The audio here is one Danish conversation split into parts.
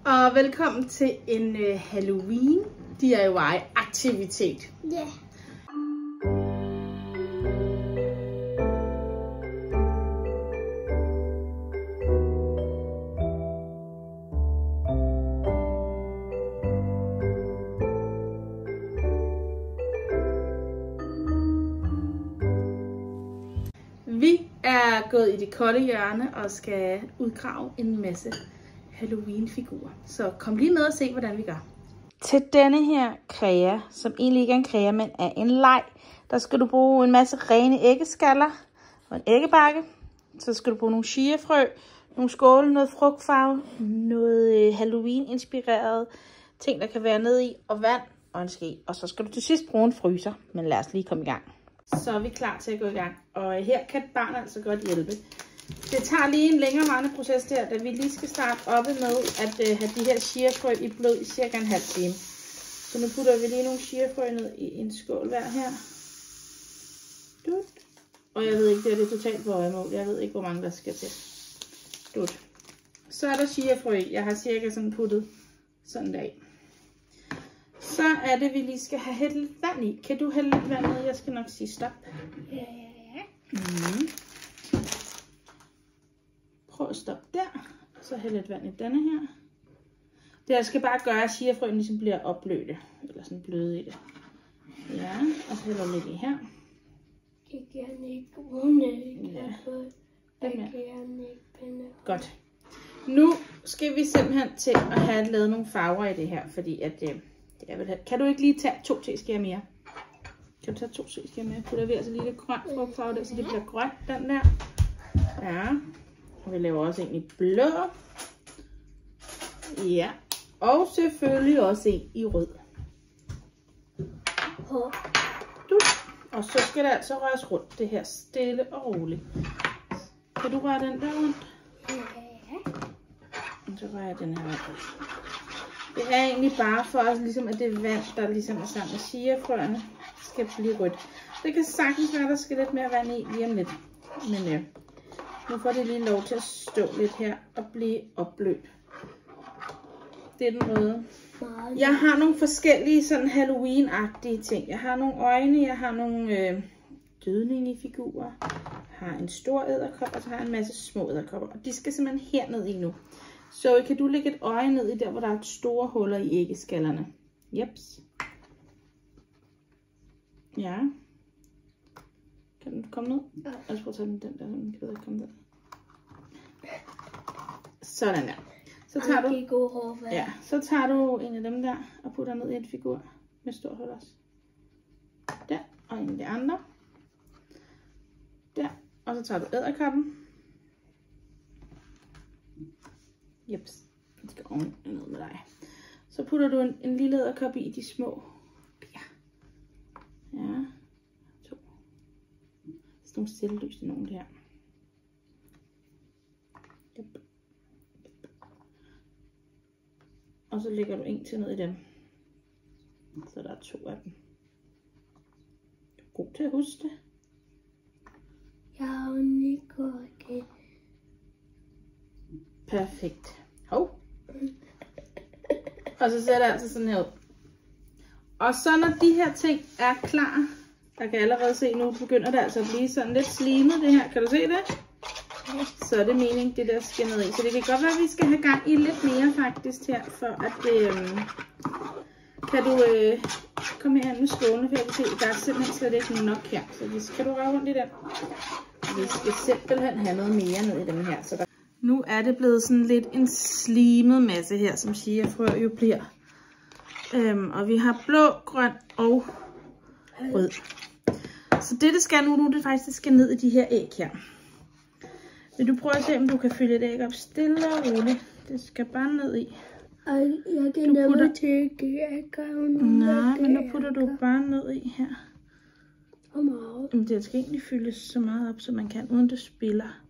Og velkommen til en Halloween DIY aktivitet. Ja. Vi er gået i det kolde hjørne og skal udgrave en masse Halloween-figurer. Så kom lige med og se, hvordan vi gør. Til denne her krea, som egentlig ikke er en krea, men er en leg, der skal du bruge en masse rene æggeskaller og en æggebakke. Så skal du bruge nogle chiafrø, nogle skåle, noget frugtfarve, noget Halloween-inspireret ting, der kan være nede i, og vand og en ske. Og så skal du til sidst bruge en fryser, men lad os lige komme i gang. Så er vi klar til at gå i gang, og her kan et barn altså godt hjælpe. Det tager lige en længerevarende proces der, da vi lige skal starte oppe med at have de her chiafrø i blød i cirka en halv time. Så nu putter vi lige nogle chiafrø ned i en skål hver her. Og jeg ved ikke, det er totalt på øjemål. Jeg ved ikke, hvor mange der skal til. Så er der chiafrø. Jeg har cirka sådan puttet sådan der i. Så er det, vi lige skal have hældt lidt vand i. Kan du hælde lidt vand ned? Jeg skal nok sige stop. Ja. Prøv at stoppe der. Så hæld lidt vand i denne her. Det her skal bare gøre, at chiafrøen ligesom bliver opløbet. Eller sådan bløde i det. Ja, og så hælder lidt i her. Jeg kan ikke bruge Ja. Jeg kan ikke pinde. Godt. Nu skal vi simpelthen til at have lavet nogle farver i det her, fordi at det er vel. Kan du ikke lige tage 2 teskeer mere? Kan du tage 2 teskeer mere? Putter vi altså lige lidt grønt frugtfarve der, så det bliver grønt, den der. Ja. Og vi laver også en i blå. Ja. Og selvfølgelig også en i rød. Og så skal det altså røres rundt, det her stille og roligt. Kan du røre den der rundt? Ja. Og så rører jeg den her rundt. Det er egentlig bare for os, ligesom at det vand, der ligesom er sammen med chiafrøerne, skal blive rødt. Det kan sagtens være, der skal lidt mere vand i lige om lidt. Men nu får det lige lov til at stå lidt her og blive opløbet. Det er den røde. Jeg har nogle forskellige sådan Halloween-agtige ting. Jeg har nogle øjne, jeg har nogle dødningefigurer. Jeg har en stor edderkop, og så har jeg en masse små edderkopper. Og de skal simpelthen herned i nu. Så kan du lægge et øje ned i der, hvor der er store huller i æggeskallerne. Jeps. Ja. Kan den komme ned? Ja. Jeg prøve at tage den der, så den kan bedre komme ned. Sådan der. Så tager du en af dem der og putter ned i en figur med stor hul også. Der, og en af de andre. Der, og så tager du edderkoppen. Jeps, den skal oven ned med dig. Så putter du en lille edderkop i de små. Ja, 2. Sådan nogle selvlyse nogle der. Yep. Og så lægger du en til ned i dem. Så der er 2 af dem. Du er god til at huske det. Jeg er ikke okay. Perfekt. Hov. Og så ser det altså sådan her ud. Og så når de her ting er klar, der kan allerede se, nu begynder det altså at blive sådan lidt slimet det her. Kan du se det? Så er det meningen, det der skal ned i. Så det kan godt være, at vi skal have gang i lidt mere faktisk her, for at det... kan du komme herhen med skålene, for jeg kan se, der er simpelthen slet ikke nok her. Så kan du røre rundt i den? Vi skal simpelthen have noget mere ned i den her. Så der... Nu er det blevet sådan lidt en slimet masse her, som chiafrø jo bliver. Og vi har blå, grøn og rød. Så det skal nu, det faktisk skal ned i de her æg her. Vil du prøve at se, om du kan fylde et æg op stille og roligt? Det skal bare ned i. Jeg kan nemlig tænke, at nej, men nu putter du bare ned i her. Hvor meget? Jamen, det skal egentlig fyldes så meget op, som man kan, uden det spiller.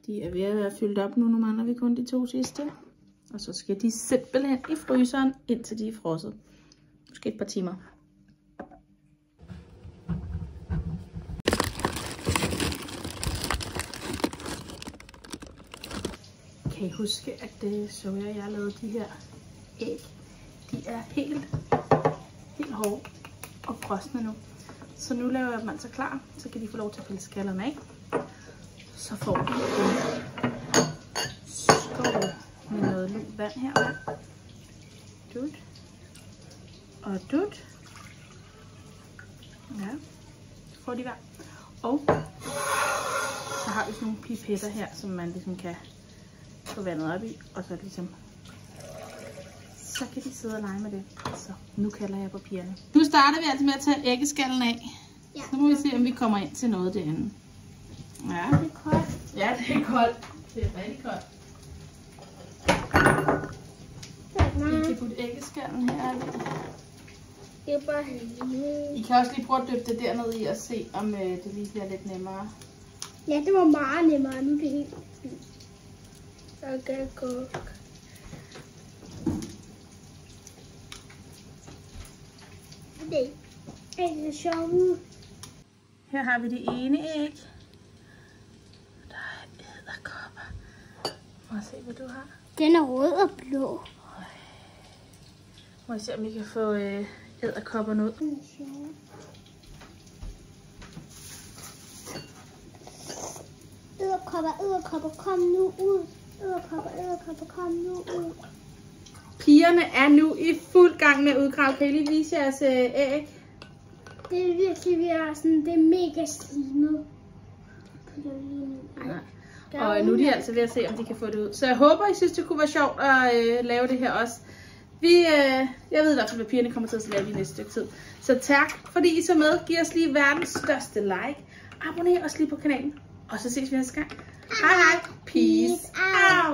De er ved at være fyldt op nu, nu mangler vi kun de 2 sidste. Og så skal de simpelthen i fryseren, indtil de er frosset. Måske et par timer. Kan I huske, at så jeg lavede de her æg? De er helt hårde og frosne nu. Så nu laver jeg dem altså klar, så kan de få lov til at pille skallerne af. Så får de en skål med noget lunt vand her. Dut. Og dut. Ja, så får de vand. Og så har vi sådan nogle pipetter her, som man ligesom kan få vandet op i. Og så ligesom, så kan de sidde og lege med det. Så nu kalder jeg på pigerne. Nu starter vi altså med at tage æggeskallen af. Ja. Så må vi se, om vi kommer ind til noget derinde. Ja. Det er koldt. Ja, det er koldt. Det er rigtig koldt. Vi kan putte æggeskallen her. Det er bare heldigt. I kan også lige prøve at dyppe det dernede i og se, om det lige bliver lidt nemmere. Ja, det var meget nemmere. Nu er det helt fint. Okay, godt. Det er så sjovt. Her har vi det ene æg. Der er edderkopper. Må jeg se, hvad du har? Den er rød og blå. Må jeg se, om I kan få edderkopperne ud. Den er sjov. Edderkopper, kom nu ud. Edderkopper, kom nu ud. Pigerne er nu i fuld gang med at udgrave. Kan I lige vise jeres æg? Det er virkelig, det er mega slimet. Og nu er de altså ved at se, om de kan få det ud. Så jeg håber, I synes, det kunne være sjovt at lave det her også. Jeg ved i hvert fald, hvad pigerne kommer til at lave i næste stykke tid. Så tak, fordi I så med. Giv os lige verdens største like. Abonner os lige på kanalen. Og så ses vi næste gang. Hej hej. Peace out.